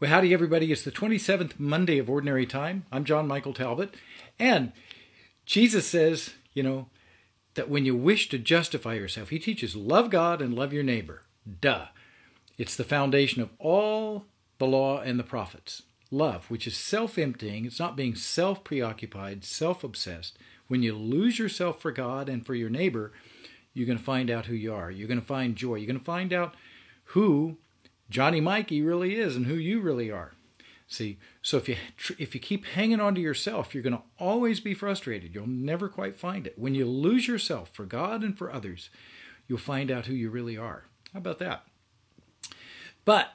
Well, howdy, everybody. It's the 27th Monday of Ordinary Time. I'm John Michael Talbot. And Jesus says, that when you wish to justify yourself, he teaches love God and love your neighbor. Duh. It's the foundation of all the law and the prophets. Love, which is self-emptying. It's not being self-preoccupied, self-obsessed. When you lose yourself for God and for your neighbor, you're going to find out who you are. You're going to find joy. You're going to find out who Johnny Mikey really is and who you really are. See, so if you keep hanging on to yourself, you're going to always be frustrated. You'll never quite find it. When you lose yourself for God and for others, you'll find out who you really are. How about that? But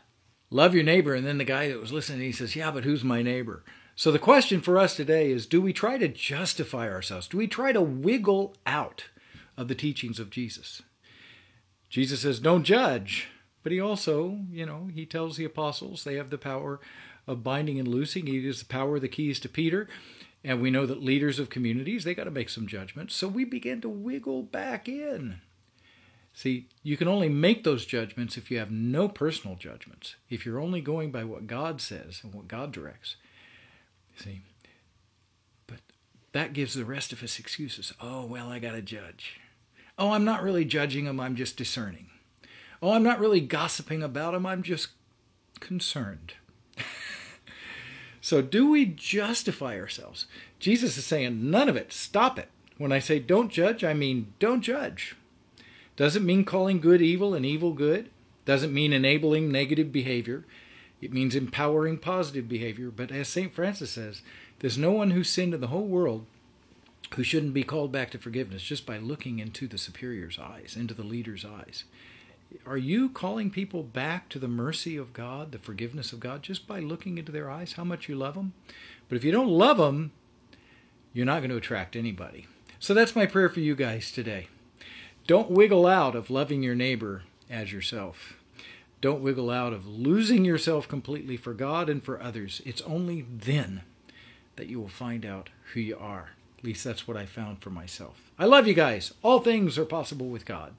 love your neighbor, and then the guy that was listening, he says, yeah, but who's my neighbor? So the question for us today is, do we try to justify ourselves? Do we try to wiggle out of the teachings of Jesus? Jesus says, don't judge. But he also, he tells the apostles they have the power of binding and loosing. He gives the power of the keys to Peter. And we know that leaders of communities, they got to make some judgments. So we begin to wiggle back in. See, you can only make those judgments if you have no personal judgments. If you're only going by what God says and what God directs. See, but that gives the rest of us excuses. Oh, well, I got to judge. Oh, I'm not really judging them. I'm just discerning. Oh, I'm not really gossiping about them. I'm just concerned. So do we justify ourselves? Jesus is saying, none of it. Stop it. When I say don't judge, I mean don't judge. Doesn't mean calling good evil and evil good. Doesn't mean enabling negative behavior. It means empowering positive behavior. But as St. Francis says, there's no one who sinned in the whole world who shouldn't be called back to forgiveness just by looking into the superior's eyes, into the leader's eyes. Are you calling people back to the mercy of God, the forgiveness of God, just by looking into their eyes, how much you love them? But if you don't love them, you're not going to attract anybody. So that's my prayer for you guys today. Don't wiggle out of loving your neighbor as yourself. Don't wiggle out of losing yourself completely for God and for others. It's only then that you will find out who you are. At least that's what I found for myself. I love you guys. All things are possible with God.